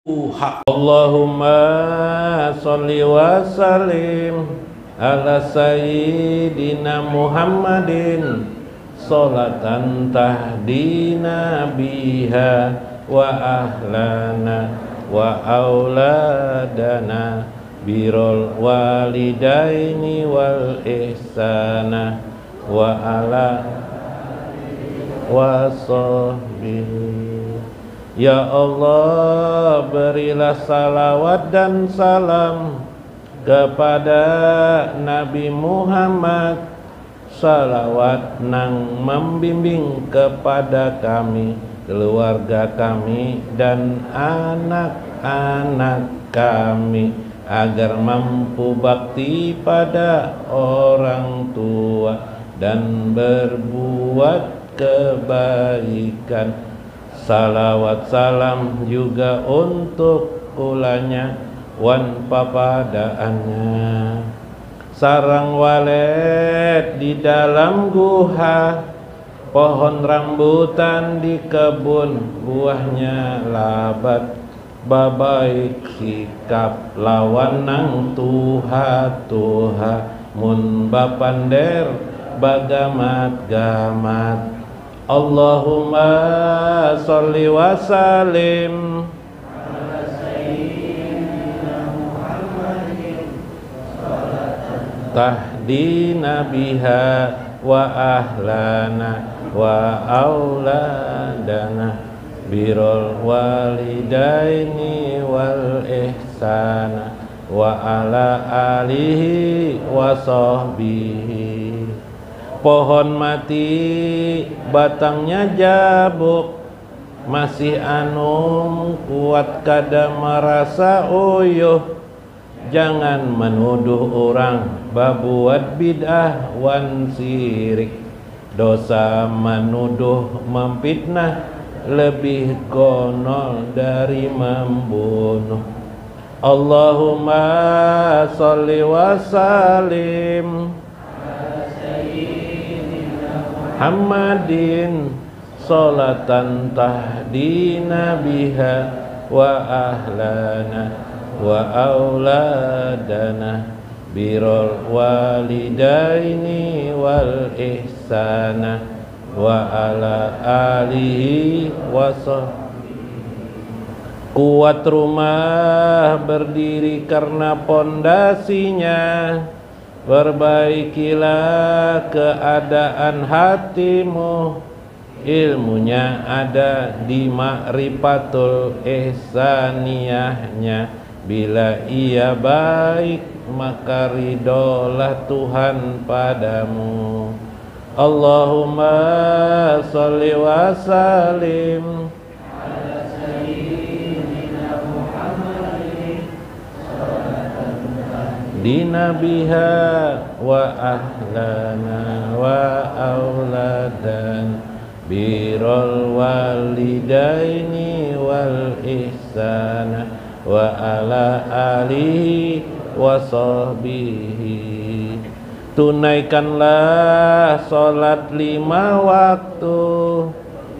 Allahumma sholli wa sallim ala sayyidina Muhammadin sholatan tahdina biha wa ahlana wa auladana birrul walidaini wal ihsana wa ala wa sahbihi. Ya Allah, berilah salawat dan salam kepada Nabi Muhammad, salawat nang membimbing kepada kami, keluarga kami dan anak-anak kami agar mampu bakti pada orang tua dan berbuat kebaikan. Salawat salam juga untuk kulanya wan papadaannya. Sarang walet di dalam guha, pohon rambutan di kebun buahnya labat, babaik sikap lawan nang tuha mun bapander bagamat gamat. Allahumma sholli wa sallim ala sayyidina Muhammadin tahdina biha wa ahlana wa auladana birrul walidaini wal ihsana wa ala alihi wa sahbihi. Pohon mati batangnya jabuk, masih anum kuat kada merasa uyuh. Jangan menuduh orang babuat bid'ah wan sirik. Dosa menuduh memfitnah lebih konyol dari membunuh. Allahumma sholli wa sallim Muhammadin sholatan tahdina biha wa ahlana wa auladana birrul walidaini wal ihsana wa ala alihi wa sahbihi. Kuat rumah berdiri karena pondasinya. Perbaikilah keadaan hatimu, ilmunya ada di ma'rifatul ihsaniyahnya. Bila ia baik maka ridholah Tuhan padamu. Allahumma sholli wa sallim dina biha wa ahlana wa auladan birrul walidaini wal ihsana wa ala alihi wa sahbihi. Tunaikanlah salat 5 waktu,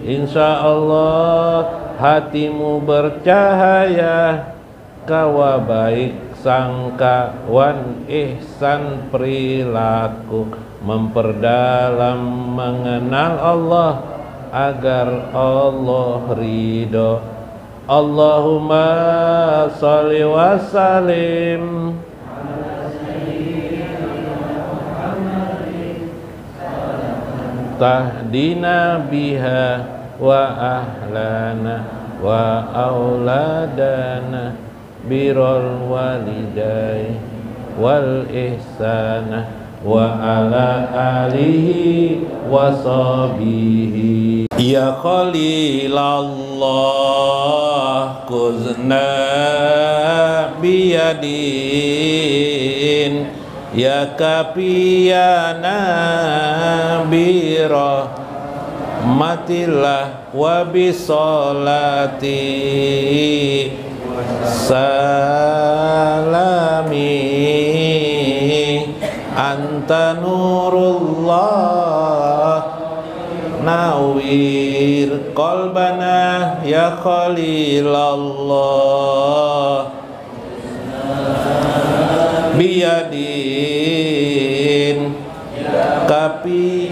insya Allah hatimu bercahaya, kawa baik sangka wan ihsan perilaku, memperdalam mengenal Allah agar Allah ridho. Allahumma sholli wa sallim tahdina biha wa ahlana wa auladana birrul walidai wal ihsana wa ala alihi wa sahbihi. Ya Khalilallah kuzna biyadin ya kapiyana birahmatillah wa bisolati salami anta nurullah nawir qalbana ya Khalilallah biyadin kapi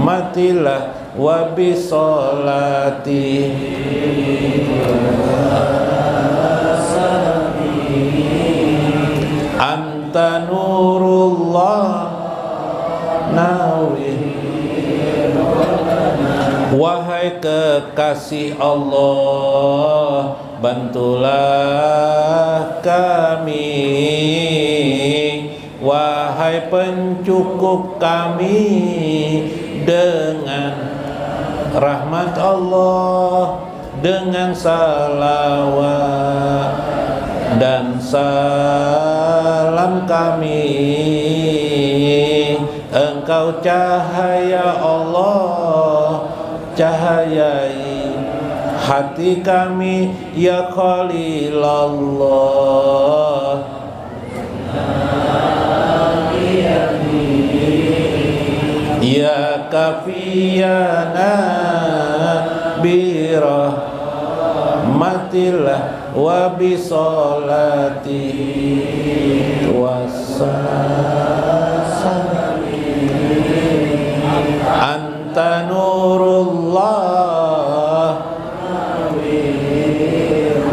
matilah wa bisolati anta nurullah nawir. Wahai kekasih Allah, bantulah kami. Wahai pencukup kami dengan rahmat Allah, dengan salawat dan salam kami. Engkau cahaya Allah, cahayai hati kami ya Khalilallah. Ya kafiyana birahmatillah wa bisolati anta nurullah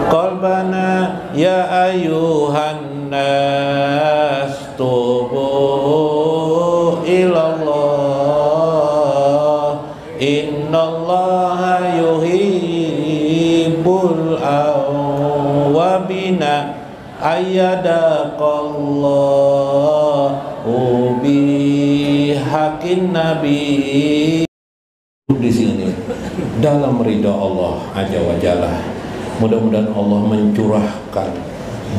qalbana ya ayuhan nas tubu ilallah innallaha yuhibbul awwabina ayyadaqallahu bihaqqin nabi. Di sini dalam ridha Allah Azza wa Jalla, mudah-mudahan Allah mencurahkan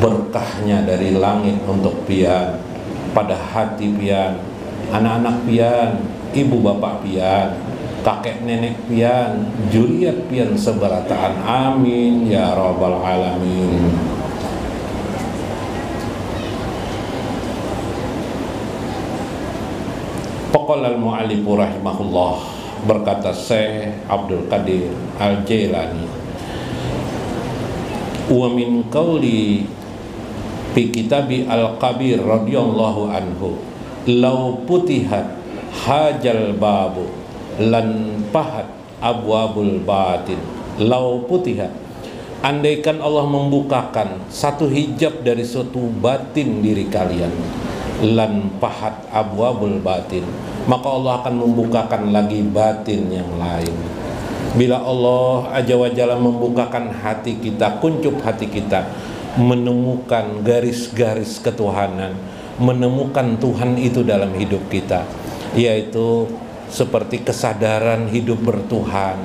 berkahnya dari langit untuk pian, pada hati pian, anak-anak pian, ibu bapak pian, kakek nenek pian, juriat pian seberataan. Amin ya rabbal alamin. Qala al-mu'allif rahimahullah, berkata Syekh Abdul Qadir Al-Jailani, wa min qawli fi kitabi Al-Kabir radhiyallahu anhu, law putihat hajal babu lan pahat abwabul batin. Law putihat, andaikan Allah membukakan satu hijab dari suatu batin diri kalian, lan pahat abwabul batin, maka Allah akan membukakan lagi batin yang lain. Bila Allah Azza wa Jalla membukakan hati kita, kuncup hati kita, menemukan garis-garis ketuhanan, menemukan Tuhan itu dalam hidup kita, yaitu seperti kesadaran hidup bertuhan,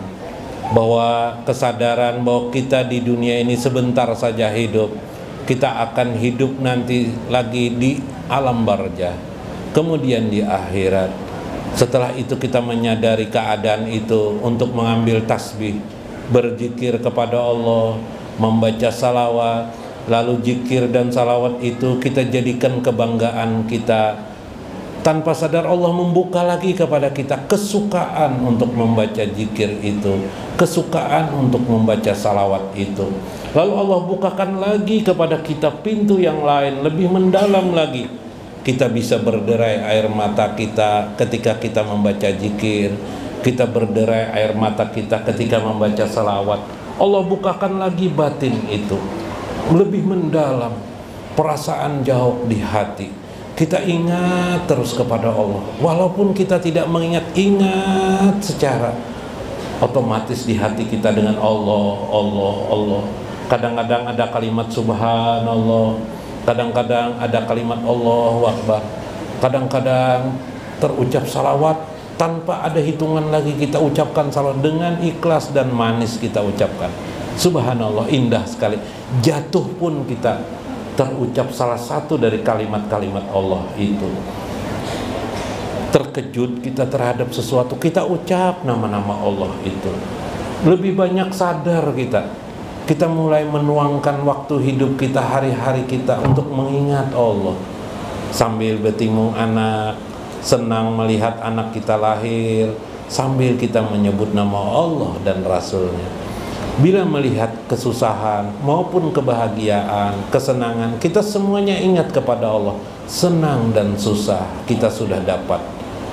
bahwa kesadaran bahwa kita di dunia ini sebentar saja hidup, kita akan hidup nanti lagi di alam barzah, kemudian di akhirat. Setelah itu kita menyadari keadaan itu untuk mengambil tasbih, berzikir kepada Allah, membaca salawat, lalu zikir dan salawat itu kita jadikan kebanggaan kita. Tanpa sadar Allah membuka lagi kepada kita kesukaan untuk membaca zikir itu, kesukaan untuk membaca salawat itu. Lalu Allah bukakan lagi kepada kita pintu yang lain, lebih mendalam lagi. Kita bisa berderai air mata kita ketika kita membaca zikir, kita berderai air mata kita ketika membaca salawat. Allah bukakan lagi batin itu, lebih mendalam, perasaan jauh di hati. Kita ingat terus kepada Allah, walaupun kita tidak ingat secara otomatis di hati kita dengan Allah, Allah, Allah. Kadang-kadang ada kalimat subhanallah, kadang-kadang ada kalimat Allahu Akbar, kadang-kadang terucap salawat tanpa ada hitungan lagi, kita ucapkan salawat dengan ikhlas dan manis kita ucapkan. Subhanallah, indah sekali. Jatuh pun kita terucap salah satu dari kalimat-kalimat Allah itu. Terkejut kita terhadap sesuatu, kita ucap nama-nama Allah itu. Lebih banyak sadar kita mulai menuangkan waktu hidup kita, hari-hari kita untuk mengingat Allah. Sambil bertimung anak, senang melihat anak kita lahir sambil kita menyebut nama Allah dan Rasulnya. Bila melihat kesusahan maupun kebahagiaan, kesenangan, kita semuanya ingat kepada Allah. Senang dan susah kita sudah dapat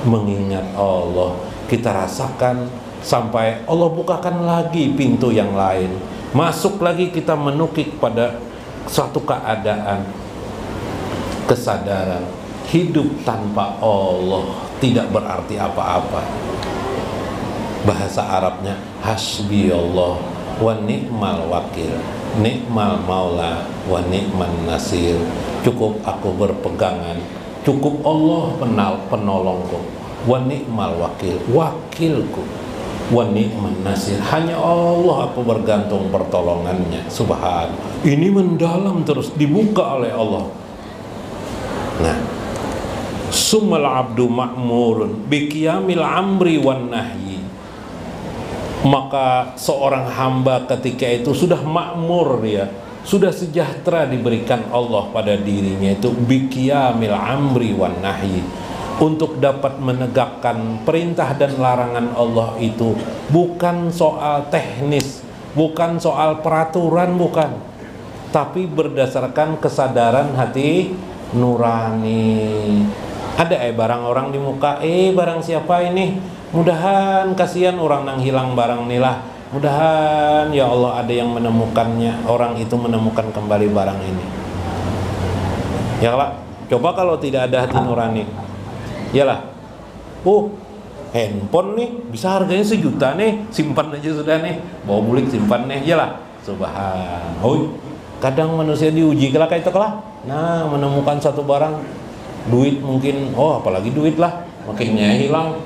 mengingat Allah, kita rasakan sampai Allah bukakan lagi pintu yang lain, masuk lagi, kita menukik pada suatu keadaan kesadaran hidup tanpa Allah tidak berarti apa-apa. Bahasa Arabnya hasbi Allah wa ni'mal wakil, ni'mal maula wa ni'man nasir. Cukup aku berpegangan, cukup Allah penolongku, wa ni'mal wakil, wakilku, wa ni'man nasir. Hanya Allah aku bergantung pertolongannya. Subhan. Ini mendalam terus dibuka oleh Allah. Nah, summal abdu ma'murun biqiyamil amri wan nahyi. Maka seorang hamba ketika itu sudah makmur, ya, sudah sejahtera diberikan Allah pada dirinya itu biqiyamil amri wan nahyi, untuk dapat menegakkan perintah dan larangan Allah itu bukan soal teknis, bukan soal peraturan, bukan, tapi berdasarkan kesadaran hati nurani. Ada barang orang di muka, barang siapa ini? Mudahan kasihan orang nang hilang barang nilah. Mudahan ya Allah ada yang menemukannya, orang itu menemukan kembali barang ini. Ya lah, coba kalau tidak ada hati nurani. Yalah. Handphone nih bisa harganya 1 juta nih, simpan aja sudah nih. Bawa bulik simpan nih. Yalah. Subhan. Kadang manusia diuji kelak itu kelak. Nah, menemukan satu barang, duit mungkin, apalagi duit lah, makinnya hilang.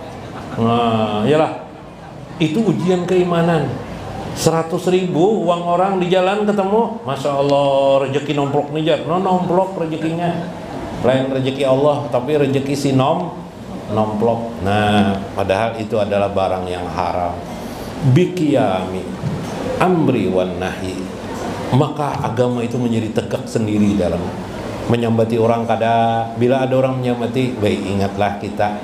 Nah, iyalah, itu ujian keimanan. 100.000 uang orang di jalan ketemu, masya Allah, rezeki nomplok nih jar, nomplok rezekinya, lain rezeki Allah, tapi rezeki si nomplok. Nah, padahal itu adalah barang yang haram. Biqiyami amri wan nahyi. Maka agama itu menjadi tegak sendiri dalam menyambati orang. Bila ada orang menyambati, baik ingatlah kita,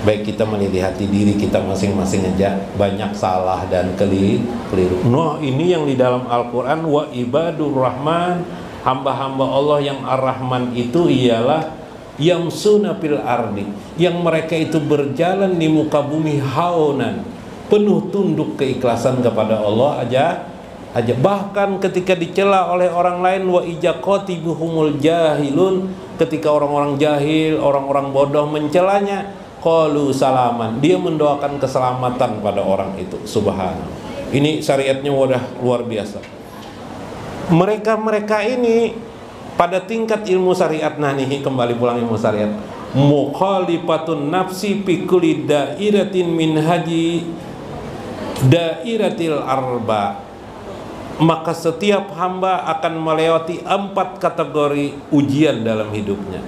baik kita melihati diri kita masing-masing aja banyak salah dan keliru. Nah, ini yang di dalam Al-Quran, wa ibadur rahman, hamba-hamba Allah yang ar-Rahman itu ialah yamsuna fil ardi, yang mereka itu berjalan di muka bumi haunan, penuh tunduk keikhlasan kepada Allah aja. Bahkan ketika dicela oleh orang lain, wa ijaqatibuhumul jahilun, ketika orang-orang jahil, orang-orang bodoh mencelanya, qalu salaman, dia mendoakan keselamatan pada orang itu. Subhanallah. Ini syariatnya udah luar biasa. Mereka ini pada tingkat ilmu syariat. Nah nih, kembali pulang ilmu syariat. Mukhalifatun nafsi fi kulli dairatin min haji dairatil arba. Maka setiap hamba akan melewati 4 kategori ujian dalam hidupnya.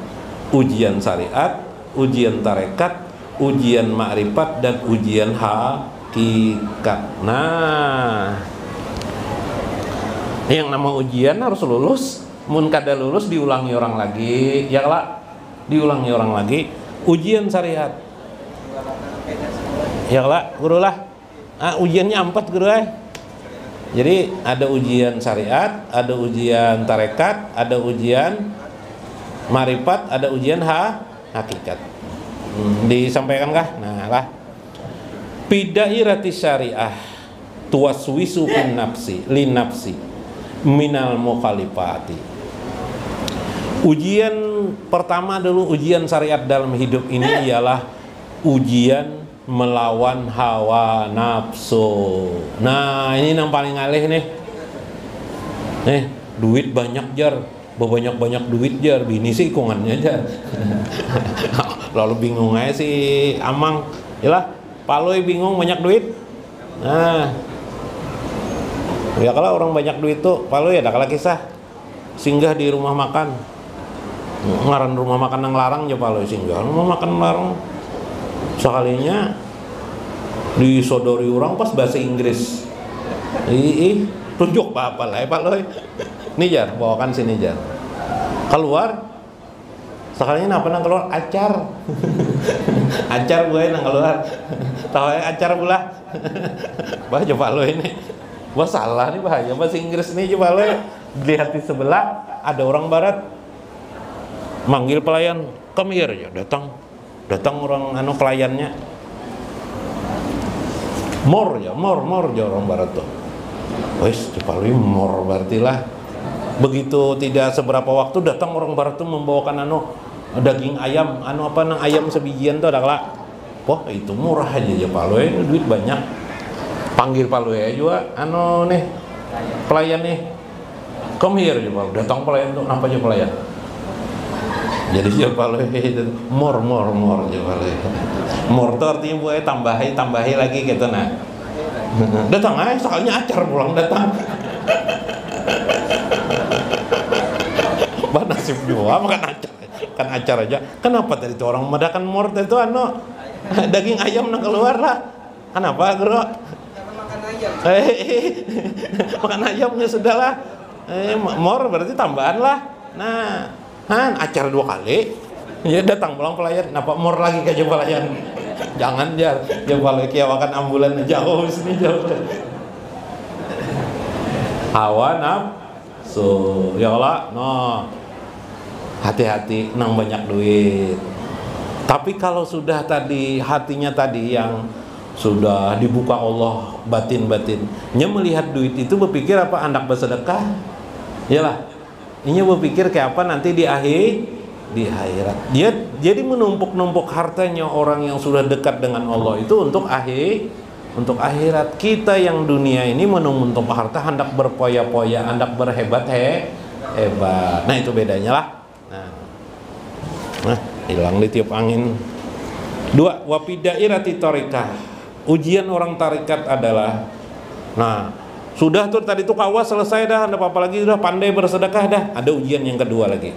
Ujian syariat, ujian tarekat, ujian ma'rifat, dan ujian hakikat. Nah, yang nama ujian harus lulus. Mun kada lulus diulangi orang lagi, ya lah, diulangi orang lagi. Ujian syariat, ya lah, guru lah. Ujiannya 4 guru. Jadi ada ujian syariat, ada ujian tarekat, ada ujian ma'rifat, ada ujian hakikat. Disampaikan kah? Nah lah. Bidairati syariah tuwaswisu fin nafsi li nafsi minal mukhalifati. Ujian pertama dulu, ujian syariat dalam hidup ini ialah ujian melawan hawa nafsu. Nah, ini yang paling alih nih. Duit banyak jar, banyak duit jar, bini sih hikungannya jar. Lalu bingung aja si Amang, yalah, Paloi bingung banyak duit. Nah, ya kalau orang banyak duit tuh, Paloi ada kala kisah singgah di rumah makan. Ngaran rumah makan yang larang aja Paloi singgah rumah makan larang. Sekalinya disodori orang pas bahasa Inggris. Tunjuk apa lah Pak Loy. Nih jar, bawakan sini jar. Keluar Sekalinya apa nang keluar acar. Acar gue nang keluar. Tahu acar pula. Bah coba lo ini. Wah salah nih bahaya bahasa Inggris nih, coba lo lihat di sebelah ada orang barat manggil pelayan, come here ya, datang orang pelayannya. More ya orang barat tuh. Wes coba lo more berarti lah. Begitu tidak seberapa waktu datang orang barat tuh membawakan daging ayam, ayam sebijian tuh ada kelak. Wah itu murah aja ya Pak ini duit banyak. Panggil Pak juga nih pelayan nih, come here ya Pak. Datang pelayan tuh apa aja pelayan. Jadi ya Pak itu more ya Pak more tuh artinya buat tambahi lagi gitu nah. Datang aja soalnya acar pulang datang. Bah nasib juga makan acar. Kan acar aja. Kenapa tadi itu orang madakan mort itu daging ayam nang keluar lah. Kenapa, Bro? Makan ayam. Makan ayamnya sudahlah. Mor berarti tambahan lah. Nah, acar 2 kali. Ya datang pulang pelayan. Napa mor lagi kayak pelayan. Jangan ya balik ya makan ambulan jauh sini jauh. Hawa nafsu. Ya Allah, hati-hati nang banyak duit. Tapi kalau sudah tadi hatinya tadi yang sudah dibuka Allah batin-batinnya melihat duit itu berpikir apa hendak bersedekah. Iyalah. Ini berpikir kayak apa nanti di akhirat. Dia jadi menumpuk-numpuk hartanya orang yang sudah dekat dengan Allah itu untuk akhirat. Kita yang dunia ini menumpuk harta hendak berpoya-poya, hendak berhebat hebat. Nah itu bedanya lah. Nah, hilang ditiup angin. 2. Wapidairati tarikah. Ujian orang tarikat adalah, nah sudah tuh tadi tuh kawas selesai dah, ada apa lagi sudah pandai bersedekah dah. Ada ujian yang kedua lagi.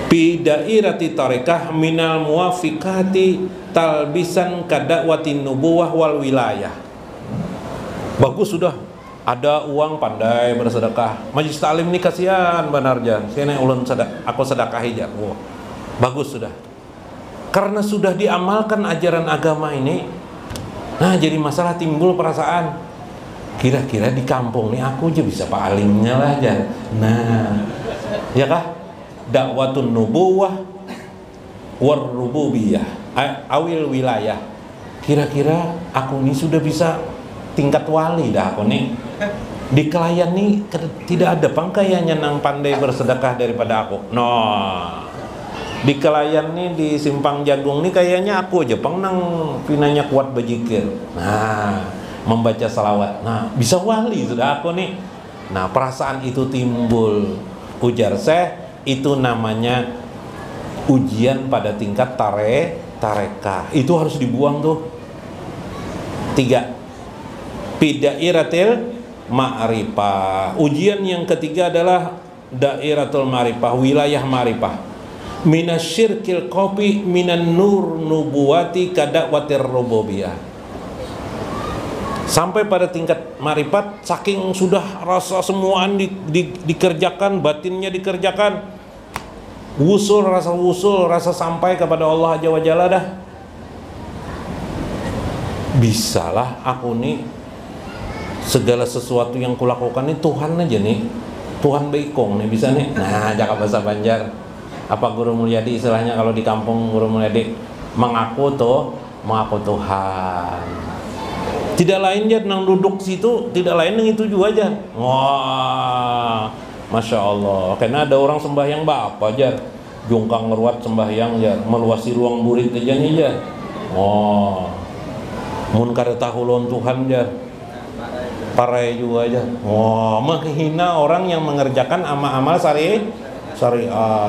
Bidairati tarikah minal muwafiqati talbisan kadakwatin nubuwah wal wilayah. Bagus sudah. Ada uang pandai bersedekah. Majlis taklim ini kasihan Banarjan. Sini ulun aku sedekahi jar. Wow. Bagus sudah. Karena sudah diamalkan ajaran agama ini. Nah, jadi masalah timbul perasaan. Kira-kira di kampung nih aku aja bisa palimnya lah jar. Nah, ya kah? Dakwatun nubuwah war rububiyah awil wilayah. Kira-kira aku ini sudah bisa tingkat wali dah aku nih. Di Kelayan nih tidak ada pangkaiannya nang pandai bersedekah daripada aku. Di Kelayan nih di Simpang Jagung nih kayaknya aku aja nang pinanya kuat bajikir. Nah, membaca salawat. Nah, bisa wali sudah aku nih. Nah, perasaan itu timbul. Ujar Syekh, itu namanya ujian pada tingkat tarekah. Itu harus dibuang tuh. 3. Bidairatil ma'rifah. Ujian yang ketiga adalah dairatul ma'rifah, wilayah ma'rifah. Minasyirkil qabi minan nur nubuwati kadakwatir rububiyah. Sampai pada tingkat ma'rifat, saking sudah rasa semuaan dikerjakan, batinnya dikerjakan, rasa sampai kepada Allah Azza wa Jalla dah. Bisalah aku nih segala sesuatu yang kulakukan ini Tuhan aja nih, Tuhan beikong nih bisa nih. Nah, cakap bahasa Banjar. Apa Guru Mulyadi istilahnya kalau di kampung Guru Mulyadi mengaku Tuhan. Tidak lain aja nang duduk situ, tidak lain yang itu juga aja. Wah, Masya Allah. Karena ada orang sembahyang apa aja, jungkang ngeruat sembahyang aja, meluasi ruang murid aja nih aja. Mun kada tahu lawan Tuhan aja. Parai juga aja. Menghina orang yang mengerjakan amal-amal syariah.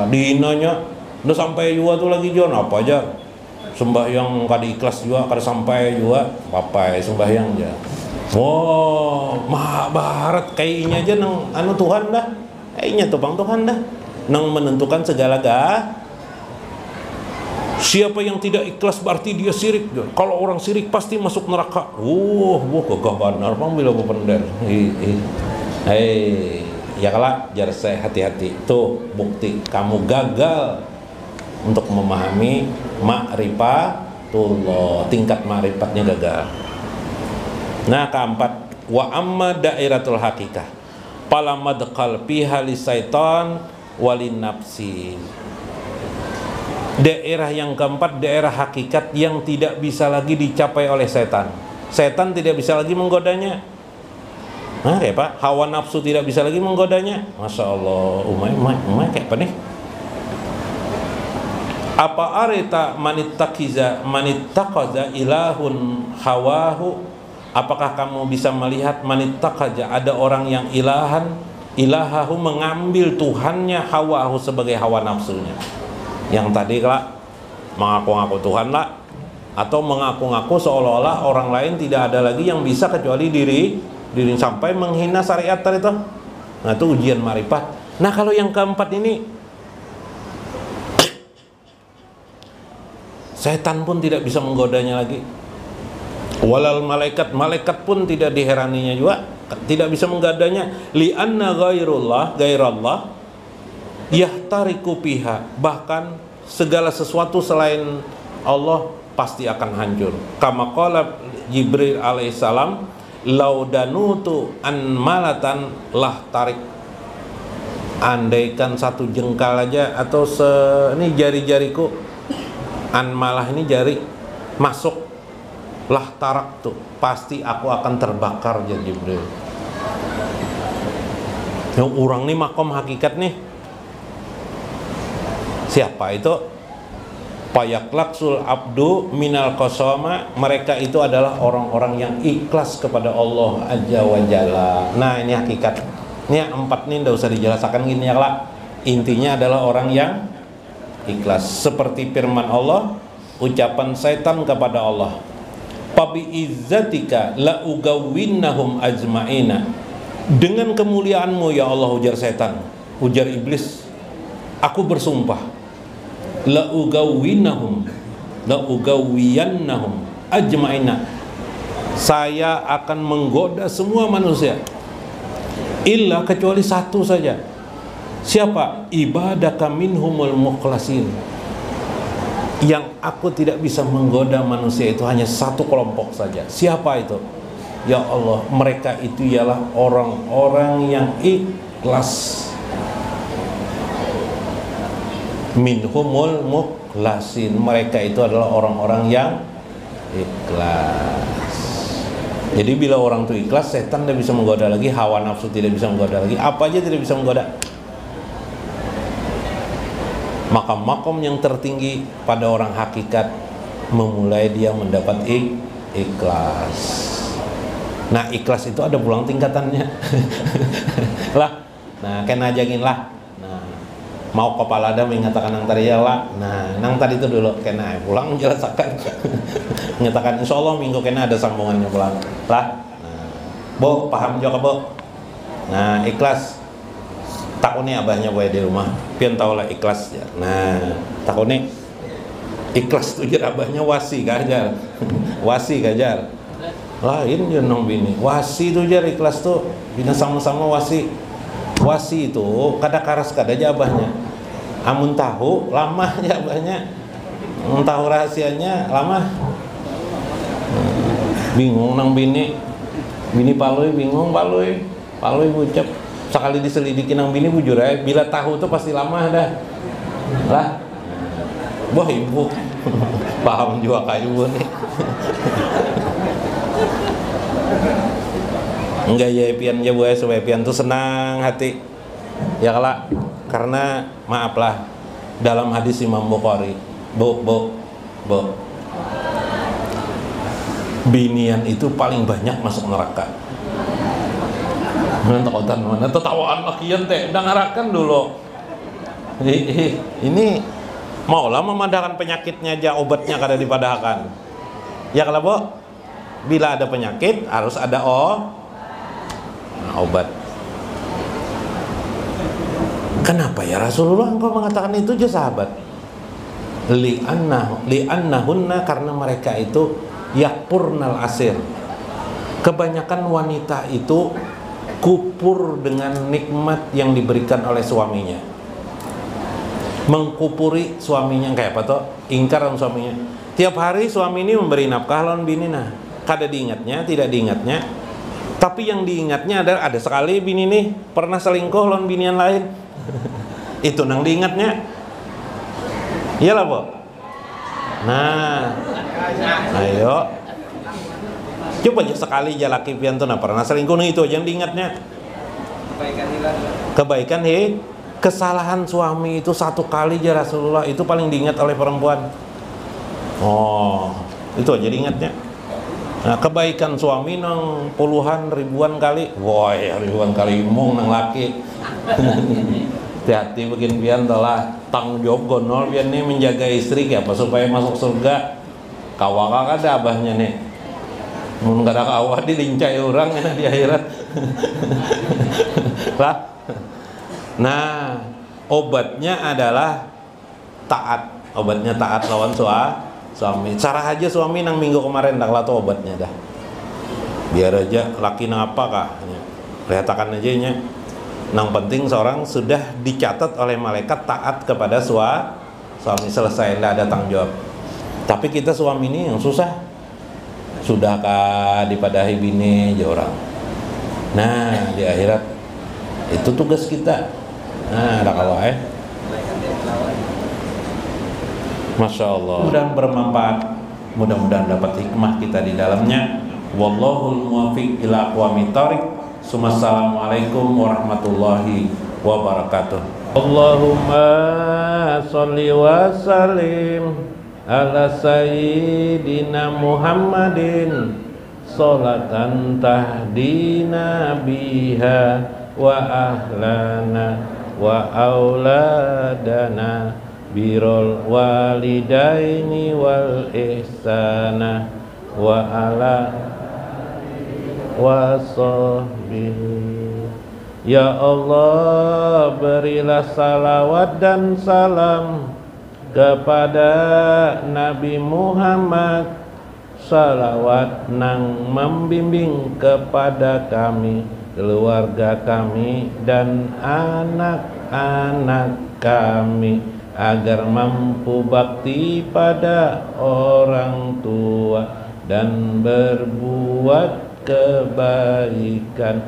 Dihinanya. Udah sampai juga tuh lagi Jon apa aja. Sembahyang kada ikhlas juga, kada sampai juga. Papai sembahyang aja. Mahabharat kayaknya aja nang Tuhan dah. Kayaknya tuh Bang Tuhan dah. Nang menentukan segala-galanya. Siapa yang tidak ikhlas berarti dia syirik. Kalau orang syirik pasti masuk neraka. Gagah benar Bang bila benar. Ya kalau jar saya hati-hati. Tuh bukti kamu gagal untuk memahami ma'rifatullah. Tingkat ma'rifatnya gagal. Nah, keempat, wa amma dairatul hakikah pala madkhal fiha lisaitan walin nafsi. Daerah yang keempat, daerah hakikat yang tidak bisa lagi dicapai oleh setan. Setan tidak bisa lagi menggodanya. Nah, kayak Pak, hawa nafsu tidak bisa lagi menggodanya. Masya Allah, umay kayak apa nih? Apa arita manittaqaza ilahun hawahu? Apakah kamu bisa melihat manittaqaza, ada orang yang ilahahu mengambil Tuhannya, hawahu sebagai hawa nafsunya. Yang tadi lah mengaku-ngaku Tuhan lah, atau mengaku-ngaku seolah-olah orang lain tidak ada lagi yang bisa kecuali diri sampai menghina syariat tadi itu. Nah, itu ujian marifat. Nah, kalau yang keempat ini, setan pun tidak bisa menggodanya lagi. Walal malaikat pun tidak diheraninya juga, tidak bisa menggodanya. Li'anna ghairallah yahtariku piha, bahkan segala sesuatu selain Allah pasti akan hancur. Kama qala Jibril alaihissalam, laudanutu an malatan lah tarik. Andaikan satu jengkal aja atau ini jari-jariku, an malah ini jari masuk lah tarak tuh, pasti aku akan terbakar, ya Jibril. Yang orang nih makom hakikat nih. Siapa itu? Payaklaksul abdu minal qasama. Mereka itu adalah orang-orang yang ikhlas kepada Allah Azza wa Jalla. Nah, ini hakikat. Ini empat nih tidak usah dijelaskan gini ya lah. Intinya adalah orang yang ikhlas. Seperti firman Allah, ucapan setan kepada Allah, Pabi izzatika la ugawwinnahum ajma'ina. Dengan kemuliaanmu ya Allah, ujar setan, ujar iblis, aku bersumpah, la ugawwiyannahum ajma'ina, saya akan menggoda semua manusia illa, kecuali satu saja. Siapa? Ibadaka minhumul mukhlasin. Yang aku tidak bisa menggoda manusia itu hanya satu kelompok saja. Siapa itu? Ya Allah, mereka itu ialah orang-orang yang ikhlas. Minhumul mukhlasin, mereka itu adalah orang-orang yang ikhlas. Jadi bila orang itu ikhlas, setan tidak bisa menggoda lagi, hawa nafsu tidak bisa menggoda lagi, apa aja tidak bisa menggoda. Makom-makom yang tertinggi pada orang hakikat memulai dia mendapat ikhlas. Nah, ikhlas itu ada pulang tingkatannya. Lah, nah kena jagin lah. Mau kepala ada mengatakan nang tadi ya lah. Nah, nang tadi itu dulu kena pulang menjelaskan. Menyatakan insya Allah minggu kena ada sambungannya pulang. Lah. Nah, Bo, paham juga Bo. Nah, ikhlas. Takutnya abahnya boy di rumah. Pian tahu lah ikhlas ya. Nah, takutnya ikhlas tuh jar abahnya wasi gajar. Wasi gajar. Lain dia nong bini. Wasi tuh jar ikhlas tuh. Bina sama-sama wasi. Wasi itu kada karas kada aja abahnya. Amun tahu lama aja abahnya. Amun tahu rahasianya lama. Bingung nang bini. Bini palui bingung palui. Palui ucap. Sekali diselidiki nang bini bujur aja. Bila tahu tuh pasti lama dah. Lah. Wah ibu. Paham juga kayak ibu nih. Enggak ya pian ya bu ya, supaya pian tuh senang hati ya kalak, karena maaflah dalam hadis Imam Bukhari, bu binian itu paling banyak masuk neraka. Mana tetawaan makian teh dengarakan dulu. Ini maulah memandangkan penyakitnya aja, obatnya kada dipadahkan ya kalau bu, bila ada penyakit harus ada obat. Kenapa ya Rasulullah engkau mengatakan itu aja sahabat? Li'annahunna, karena mereka itu yakpurnal asir. Kebanyakan wanita itu kupur dengan nikmat yang diberikan oleh suaminya, mengkupuri suaminya kayak apa toh, ingkar sama suaminya. Tiap hari suami ini memberi nafkah lawan bini nah, kada diingatnya, tidak diingatnya. Tapi yang diingatnya ada sekali bini nih pernah selingkuh lawan binian lain. Itu nang diingatnya. Iyalah, Po. Nah, ayo. Coba aja sekali aja laki pian tuh nah pernah selingkuh, nah itu aja yang diingatnya. Kebaikan kesalahan suami itu satu kali aja Rasulullah itu paling diingat oleh perempuan. Oh, itu aja diingatnya. Nah, kebaikan suami nang puluhan ribuan kali, wah ribuan kali mung nang laki. Hati-hati bikin pian telah tanggung jawab gonol pian nih menjaga istri kayak apa supaya masuk surga. Kawaka ada abahnya nih. Mun kada kawah dilincai orang di akhirat. Lah. Nah, obatnya adalah taat. Obatnya taat lawan suami. Cara aja suami nang minggu kemarin dah tuh obatnya dah. Biar aja laki nang apa kah? Kelihatan aja nya. Nang penting seorang sudah dicatat oleh malaikat taat kepada suami, selesai lah ada tanggung jawab. Tapi kita suami ini yang susah. Sudahkah dipadahi bini aja orang. Nah, di akhirat itu tugas kita. Nah, ada kalau Masya Allah. Mudah bermanfaat, mudah-mudahan dapat hikmah kita di dalamnya. Wallahul muwaffiq ila aqwamit thoriq. Assalamualaikum warahmatullahi wabarakatuh. Allahumma sholli wa sallim ala sayyidina Muhammadin sholatan tahdina biha wa ahlana wa auladana birrul walidaini wal ihsana wa ala wa sahbihi. Ya Allah, berilah salawat dan salam kepada Nabi Muhammad, salawat nang membimbing kepada kami, keluarga kami dan anak-anak kami agar mampu bakti pada orang tua dan berbuat kebaikan.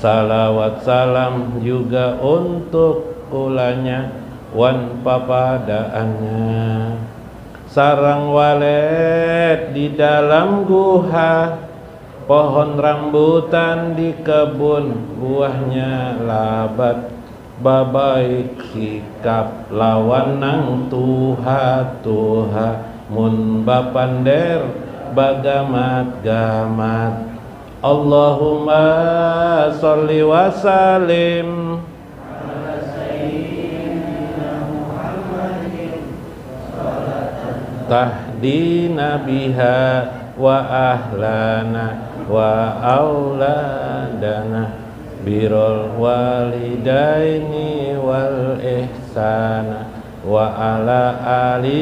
Salawat salam juga untuk ulanya wan papadaannya. Sarang walet di dalam guha, pohon rambutan di kebun buahnya labat, babaik sikap lawan nang tuha mun bapander bagamat-gamat. Allahumma sholli wa sallim tahdina biha wa ahlana wa auladana birrul walidaini wal ihsana wa ala ali